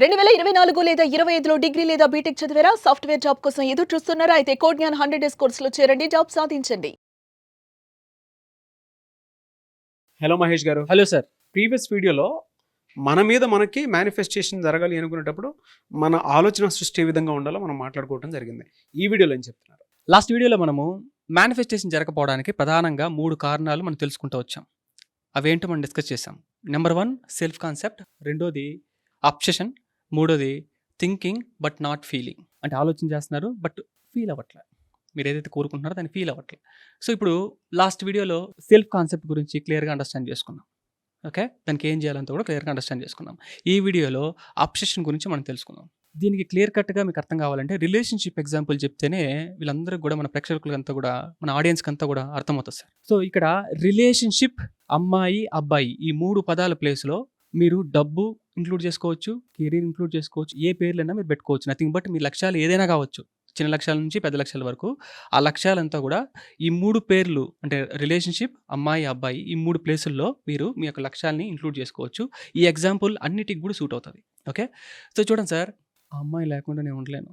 2024 లేదా 25లో డిగ్రీ లేదా బీటెక్ చదివారా? సాఫ్ట్‌వేర్ జాబ్ కోసం ఎదురు చూస్తున్నారా? అయితే కోడ్ జ్ఞాన్ 100 డేస్ కోర్సులో చేరండి. జాబ్ సాధించండి. హలో మహేష్ గారు. Hello sir. ప్రీవియస్ వీడియోలో మన మీద మనకి మేనిఫెస్టేషన్ జరగాలి అనుకునేటప్పుడు మన ఆలోచన సృష్టి ఏ విధంగా ఉండాలో మనం మాట్లాడుకోవడం జరిగింది. ఈ వీడియోలో ఏం చెప్తున్నారు? లాస్ట్ వీడియోలో మనము మేనిఫెస్టేషన్ జరగకపోవడానికి ప్రధానంగా 3 కారణాలు మనం తెలుసుకుంటూ వచ్చాం. అవేంటో మనం డిస్కస్ చేసాం. నెంబర్ 1 సెల్ఫ్ కాన్సెప్ట్, రెండోది అబ్సెషన్, మూడోది థింకింగ్ బట్ నాట్ ఫీలింగ్. అంటే ఆలోచన చేస్తున్నారు బట్ ఫీల్ అవ్వట్లే. మీరు ఏదైతే కోరుకుంటున్నారో దాన్ని ఫీల్ అవ్వట్లే. సో ఇప్పుడు లాస్ట్ వీడియోలో సెల్ఫ్ కాన్సెప్ట్ గురించి క్లియర్గా అండర్స్టాండ్ చేసుకున్నాం. ఓకే, దానికి ఏం చేయాలంతా కూడా క్లియర్గా అండర్స్టాండ్ చేసుకున్నాం. ఈ వీడియోలో అబ్సెషన్ గురించి మనం తెలుసుకుందాం. దీనికి క్లియర్ కట్గా మీకు అర్థం కావాలంటే రిలేషన్షిప్ ఎగ్జాంపుల్ చెప్తేనే వీళ్ళందరికీ కూడా మన ప్రేక్షకులకంతా కూడా మన ఆడియన్స్కి అంతా కూడా అర్థమవుతుంది సార్. సో ఇక్కడ రిలేషన్షిప్, అమ్మాయి అబ్బాయి ఈ 3 పదాల ప్లేస్లో మీరు డబ్బు ఇంక్లూడ్ చేసుకోవచ్చు, కెరీర్ ఇంక్లూడ్ చేసుకోవచ్చు, ఏ పేర్లైనా మీరు పెట్టుకోవచ్చు. నథింగ్ బట్ మీ లక్ష్యాలు ఏదైనా కావచ్చు, చిన్న లక్ష్యాల నుంచి పెద్ద లక్ష్యాల వరకు. ఆ లక్ష్యాలంతా కూడా ఈ 3 పేర్లు అంటే రిలేషన్షిప్, అమ్మాయి అబ్బాయి ఈ 3 ప్లేసుల్లో మీరు మీ యొక్క లక్ష్యాలని ఇంక్లూడ్ చేసుకోవచ్చు. ఈ ఎగ్జాంపుల్ అన్నిటికి కూడా సూట్ అవుతుంది. ఓకే, సో చూడండి సార్, ఆ అమ్మాయి లేకుండా నేను ఉండలేను,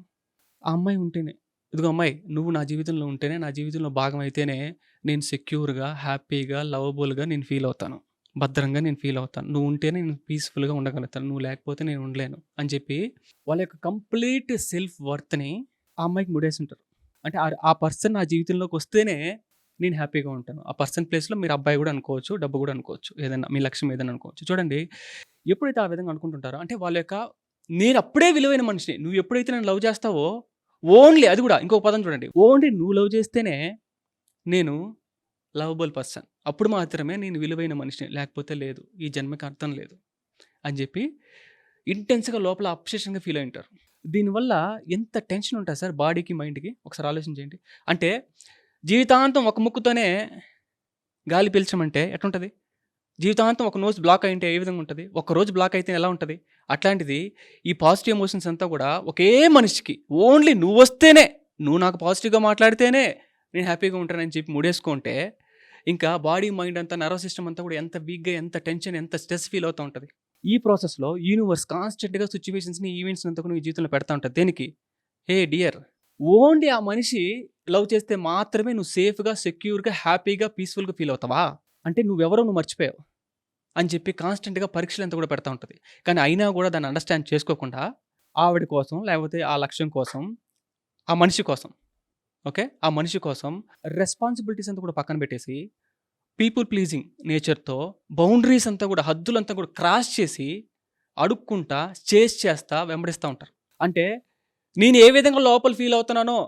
ఆ అమ్మాయి ఉంటేనే, ఇదిగో అమ్మాయి నువ్వు నా జీవితంలో ఉంటేనే, నా జీవితంలో భాగం అయితేనే నేను సెక్యూర్గా, హ్యాపీగా, లవబుల్గా నేను ఫీల్ అవుతాను, భద్రంగా నేను ఫీల్ అవుతాను, నువ్వు ఉంటేనే నేను పీస్ఫుల్గా ఉండగలుగుతాను, నువ్వు లేకపోతే నేను ఉండలేను అని చెప్పి వాళ్ళ యొక్క కంప్లీట్ సెల్ఫ్ వర్త్ని ఆ అమ్మాయికి ముడేసి ఉంటారు. అంటే ఆ పర్సన్ నా జీవితంలోకి వస్తేనే నేను హ్యాపీగా ఉంటాను. ఆ పర్సన్ ప్లేస్లో మీరు అబ్బాయి కూడా అనుకోవచ్చు, డబ్బు కూడా అనుకోవచ్చు, ఏదైనా మీ లక్ష్యం ఏదైనా అనుకోవచ్చు. చూడండి, ఎప్పుడైతే ఆ విధంగా అనుకుంటుంటారో అంటే వాళ్ళ యొక్క నేను అప్పుడే విలువైన మనిషిని, నువ్వు ఎప్పుడైతే నన్ను లవ్ చేస్తావో ఓన్లీ, అది కూడా ఇంకొక పదం చూడండి, ఓన్లీ నువ్వు లవ్ చేస్తేనే నేను లవబుల్ పర్సన్, అప్పుడు మాత్రమే నేను విలువైన మనిషిని, లేకపోతే లేదు, ఈ జన్మకి అర్థం లేదు అని చెప్పి ఇంటెన్స్గా లోపల అబ్సెషన్గా ఫీల్ అయి ఉంటారు. దీనివల్ల ఎంత టెన్షన్ ఉంటుంది సార్ బాడీకి, మైండ్కి, ఒకసారి ఆలోచించండి. అంటే జీవితాంతం ఒక ముక్కుతోనే గాలి పీల్చమంటే ఎట్లుంటుంది? జీవితాంతం ఒక నోస్ బ్లాక్ అయింటే ఏ విధంగా ఉంటుంది? ఒక రోజు బ్లాక్ అయితే ఎలా ఉంటుంది? అట్లాంటిది ఈ పాజిటివ్ ఎమోషన్స్ అంతా కూడా ఒకే మనిషికి ఓన్లీ నువ్వు వస్తేనే, నువ్వు నాకు పాజిటివ్గా మాట్లాడితేనే నేను హ్యాపీగా ఉంటానని చెప్పి ముడేసుకుంటే ఇంకా బాడీ, మైండ్ అంతా, నర్వస్ సిస్టమ్ అంతా కూడా ఎంత వీక్గా, ఎంత టెన్షన్, ఎంత స్ట్రెస్ ఫీల్ అవుతూ ఉంటుంది. ఈ ప్రాసెస్లో యూనివర్స్ కాన్స్టెంట్గా సిచ్యువేషన్స్ని, ఈవెంట్స్ని అంతా కూడా నీ జీవితంలో పెడతా ఉంటుంది. దేనికి? హే డియర్, ఓన్లీ ఆ మనిషి లవ్ చేస్తే మాత్రమే నువ్వు సేఫ్గా, సెక్యూర్గా, హ్యాపీగా, పీస్ఫుల్గా ఫీల్ అవుతావా? అంటే నువ్వెవరో నువ్వు మర్చిపోయావు అని చెప్పి కాన్స్టెంట్గా పరీక్షలు అంతా కూడా పెడతా ఉంటుంది. కానీ అయినా కూడా దాన్ని అండర్స్టాండ్ చేసుకోకుండా ఆవిడ కోసం, లేకపోతే ఆ లక్ష్యం కోసం, ఆ మనిషి కోసం, ఓకే, ఆ మనిషి కోసం రెస్పాన్సిబిలిటీస్ అంతా కూడా పక్కన పెట్టేసి పీపుల్ ప్లీజింగ్ నేచర్తో బౌండరీస్ అంతా కూడా, హద్దులంతా కూడా క్రాస్ చేసి అడుక్కుంటా, చేస్ చేస్తా, వెంబడిస్తూ ఉంటారు. అంటే నేను ఏ విధంగా లోపల ఫీల్ అవుతున్నానో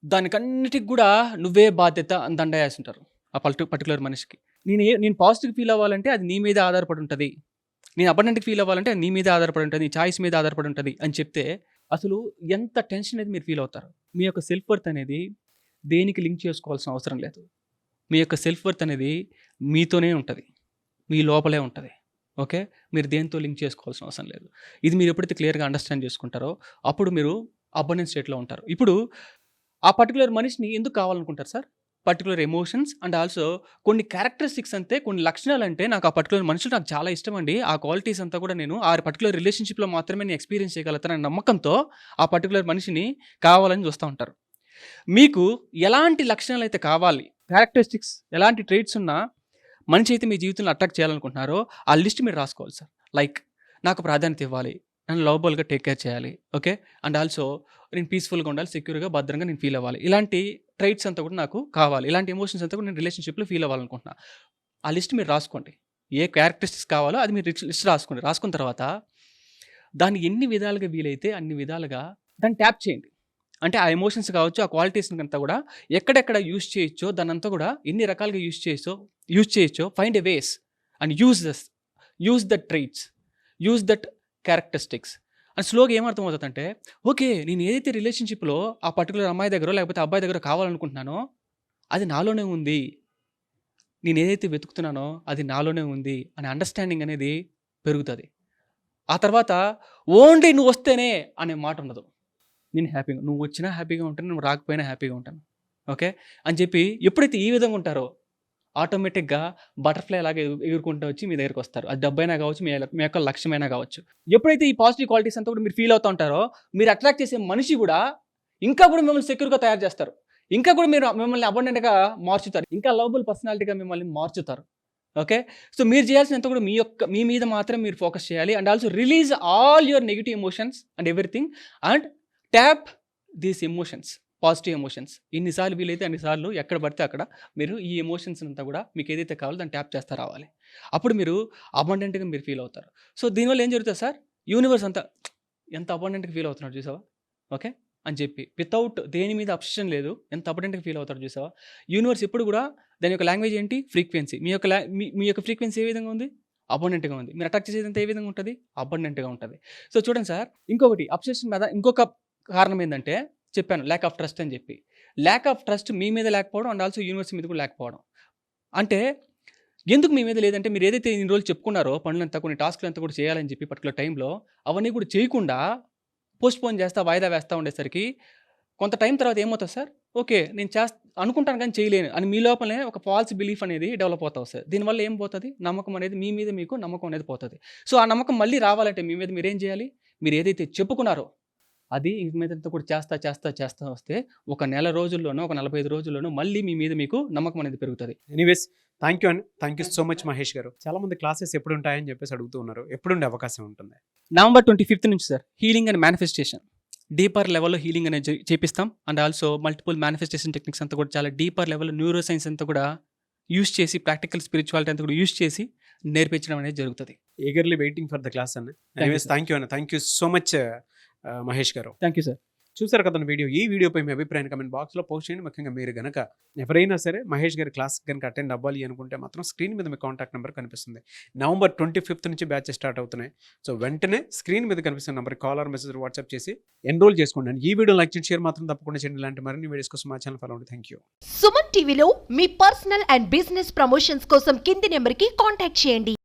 దానికన్నిటికి కూడా నువ్వే బాధ్యత అని దండ వేసి ఉంటారు ఆ పర్టికులర్ మనిషికి. నేను పాజిటివ్ ఫీల్ అవ్వాలంటే అది నీ మీద ఆధారపడి ఉంటుంది, నేను అబండెంట్గా ఫీల్ అవ్వాలంటే అది నీ మీద ఆధారపడి ఉంటుంది, నీ చాయిస్ మీద ఆధారపడి ఉంటుంది అని చెప్తే అసలు ఎంత టెన్షన్ అనేది మీరు ఫీల్ అవుతారు. మీ యొక్క సెల్ఫ్ వర్త్ అనేది దేనికి లింక్ చేసుకోవాల్సిన అవసరం లేదు. మీ యొక్క సెల్ఫ్ వర్త్ అనేది మీతోనే ఉంటుంది, మీ లోపలే ఉంటుంది. ఓకే, మీరు దేంతో లింక్ చేసుకోవాల్సిన అవసరం లేదు. ఇది మీరు ఎప్పుడైతే క్లియర్గా అండర్స్టాండ్ చేసుకుంటారో అప్పుడు మీరు అబండెన్స్ స్టేట్లో ఉంటారు. ఇప్పుడు ఆ పర్టికులర్ మనిషిని ఎందుకు కావాలనుకుంటారు sir? Particular emotions and also కొన్ని క్యారెక్టరిస్టిక్స్ అంతే, కొన్ని లక్షణాలు అంటే నాకు ఆ పర్టికులర్ మనుషులు నాకు చాలా ఇష్టం అండి, ఆ క్వాలిటీస్ అంతా కూడా నేను ఆ పర్టికులర్ రిలేషన్షిప్లో మాత్రమే నేను ఎక్స్పీరియన్స్ చేయగలుగుతానని నమ్మకంతో ఆ పర్టికులర్ మనిషిని కావాలని చూస్తూ ఉంటారు. మీకు ఎలాంటి లక్షణాలు అయితే కావాలి, క్యారెక్టరిస్టిక్స్ ఎలాంటి ట్రేట్స్ ఉన్నా మనిషి అయితే మీ జీవితంలో అట్రాక్ట్ చేయాలనుకుంటున్నారో ఆ లిస్ట్ మీరు రాసుకోవాలి సార్. లైక్ నాకు ప్రాధాన్యత ఇవ్వాలి, నన్ను లవబుల్గా టేక్ కేర్ చేయాలి, ఓకే, అండ్ ఆల్సో నేను పీస్ఫుల్గా ఉండాలి, సెక్యూర్గా, భద్రంగా నేను ఫీల్ అవ్వాలి, ఇలాంటి ట్రైట్స్ అంతా కూడా నాకు కావాలి, ఇలాంటి ఎమోషన్స్ అంతా కూడా నేను రిలేషన్షిప్లో ఫీల్ అవ్వాలనుకుంటున్నా. ఆ లిస్ట్ మీరు రాసుకోండి, ఏ క్యారెక్టరిస్టిక్స్ కావాలో అది మీరు లిస్ట్ రాసుకోండి. రాసుకున్న తర్వాత దాన్ని ఎన్ని విధాలుగా వీలైతే అన్ని విధాలుగా దాన్ని ట్యాప్ చేయండి. అంటే ఆ ఎమోషన్స్ కావచ్చు, ఆ క్వాలిటీస్ అంతా కూడా ఎక్కడెక్కడ యూజ్ చేయొచ్చో దాన్ని అంతా కూడా ఎన్ని రకాలుగా యూజ్ చేయొచ్చో find a ways and use that traits, use that characteristics అని స్లోగా ఏమర్థమవుతుందంటే, ఓకే, నేను ఏదైతే రిలేషన్షిప్లో ఆ పర్టికులర్ అమ్మాయి దగ్గర లేకపోతే అబ్బాయి దగ్గర కావాలనుకుంటున్నానో అది నాలోనే ఉంది, నేను ఏదైతే వెతుకుతున్నానో అది నాలోనే ఉంది అనే అండర్స్టాండింగ్ అనేది పెరుగుతుంది. ఆ తర్వాత ఓన్లీ నువ్వు వస్తేనే అనే మాట ఉండదు. నేను హ్యాపీగా, నువ్వు వచ్చినా హ్యాపీగా ఉంటాను, నువ్వు రాకపోయినా హ్యాపీగా ఉంటాను, ఓకే అని చెప్పి ఎప్పుడైతే ఈ విధంగా ఉంటారో ఆటోమేటిక్‌గా బటర్‌ఫ్లై లాగా ఎగురుకుంటూ వచ్చి మీ దగ్గరికి వస్తారు. అది డబ్బైనా కావచ్చు, మీ యొక్క లక్ష్యమైనా కావచ్చు. ఎప్పుడైతే ఈ పాజిటివ్ క్వాలిటీస్ అంతా కూడా మీరు ఫీల్ అవుతా ఉంటారో, మీరు అట్రాక్ట్ చేసే మనిషి కూడా ఇంకా కూడా మిమ్మల్ని సెక్యూర్‌గా తయారు చేస్తారు. ఇంకా కూడా మిమ్మల్ని అబండెంట్‌గా మార్చుతారు. ఇంకా లవబుల్ పర్సనాలిటీగా మిమ్మల్ని మార్చుతారు. ఓకే. సో, మీరు చేయాల్సినంత కూడా మీ మీద మాత్రమే మీరు ఫోకస్ చేయాలి. And also release all your negative emotions and everything and tap these emotions, positive emotions. ఎన్ని సార్లు వీలైతే అన్ని సార్లు ఎక్కడ పడితే అక్కడ మీరు ఈ ఎమోషన్స్ అంతా కూడా మీకు ఏదైతే కావాలో దాన్ని ట్యాప్ చేస్తా రావాలి. అప్పుడు మీరు అబండెంట్‌గా మీరు ఫీల్ అవుతారు. సో, దీనివల్ల ఏం జరుగుతుంది సార్, యూనివర్స్ అంతా ఎంత అబండెంట్‌గా ఫీల్ అవుతున్నాడు చూసావా? ఓకే. అని చెప్పి వితౌట్ దేని మీద అబ్సెషన్ లేదు. ఎంత అబండెంట్‌గా ఫీల్ అవుతాడు చూసావా? యూనివర్స్ ఎప్పుడు కూడా దాని యొక్క లాంగ్వేజ్ ఏంటి? ఫ్రీక్వెన్సీ. మీ యొక్క ఫ్రీక్వెన్సీ ఏ విధంగా ఉంది? అబండెంట్‌గా ఉంది. మీరు అటాక్ చేసేదంతా ఏ విధంగా ఉంటది? అబండెంట్‌గా ఉంటది. సో, చూడండి సార్, ఇంకొకటి అబ్సెషన్ మీద ఇంకొక కారణం ఏందంటే చెప్పాను, ల్యాక్ ఆఫ్ ట్రస్ట్ అని చెప్పి. ల్యాక్ ఆఫ్ ట్రస్ట్ మీ మీద లేకపోవడం అండ్ ఆల్సో యూనివర్స్ మీద కూడా లేకపోవడం. అంటే ఎందుకు మీ మీద లేదంటే మీరు ఏదైతే ఇన్ని రోజులు చెప్పుకున్నారో పనులంతా, కొన్ని టాస్క్‌లంతా కూడా చేయాలని చెప్పి పర్టిక్యులర్ టైంలో అవన్నీ కూడా చేయకుండా పోస్ట్‌పోన్ చేస్తా, వాయిదా వేస్తా ఉండేసరికి కొంత టైం తర్వాత ఏమవుతది సార్? ఓకే. నేను అనుకుంటాను కానీ చేయలేను అని మీ లోపలనే ఒక ఫాల్స్ బిలీఫ్ అనేది డెవలప్ అవుతా వస్తది. దీనివల్ల ఏం పోతది? నమ్మకం అనేది మీ మీద మీకు నమ్మకం అనేది పోతది. సో, ఆ నమ్మకం మళ్ళీ రావాలంటే మీ మీద మీరేం చేయాలి? మీరు ఏదైతే చెప్పుకున్నారో అది ఇంక మీదంతా కూడా చేస్తా వస్తే ఒక నెల రోజుల్లోనో, ఒక 45 రోజుల్లోనో మళ్ళీ మీ మీద మీకు నమ్మకం అనేది పెరుగుతది. ఎనీవేస్ థ్యాంక్ యూ అండి. Thank you so much Mahesh గారు. చాలా మంది క్లాసెస్ ఎప్పుడు ఉంటాయని చెప్పేసి అడుగుతూ ఉన్నారు. ఎప్పుడుండే అవకాశం ఉంటుంది? నవంబర్ 25 నుంచి sir healing and manifestation. Deeper లెవెల్‌లో హీలింగ్ అనేది చేపిస్తాం. And also multiple manifestation techniques అంతా కూడా చాలా డీపర్ లెవెల్‌లో న్యూరో సైన్స్ అంతా కూడా యూజ్ చేసి, ప్రాక్టికల్ స్పిరిచువాలిటీ అంతా కూడా యూజ్ చేసి నేర్పించడం అనేది జరుగుతది. Eagerly waiting for the class అన్న. you, anyways sir. Thank you అన్న. Thank you so much Mahesh గారు. Thank you sir. చూసారు కదా వీడియో. ఈ వీడియోపై మీ అభిప్రాయాన్ని కమెంట్ బాక్స్లో పోస్ట్ చేయండి. ముఖ్యంగా మీరు గనక ఎవరైనా సరే మహేష్ గారి క్లాస్ కనుక అటెండ్ అవ్వాలి అనుకుంటే మాత్రం స్క్రీన్ మీద మీ కాంటాక్ట్ నెంబర్ కనిపిస్తుంది. నవంబర్ 25 నుంచి బ్యాచెస్ స్టార్ట్ అవుతున్నాయి. సో, వెంటనే స్క్రీన్ మీద కనిపిస్తున్న number call or message WhatsApp చేసి ఎన్రోల్ చేసుకోండి. ఈ వీడియో లైక్ చేసి షేర్ మాత్రం తప్పకుండా చేయండి. ఇలాంటి మరిన్ని వీడియోస్ కోసం మా ఛానల్ ఫాలో అవ్వండి. Thank you. సుమన్ టీవీలో మీ పర్సనల్ అండ్ బిజినెస్ ప్రమోషన్స్ కోసం కింది నెంబర్కి కాంటాక్ట్ చేయండి.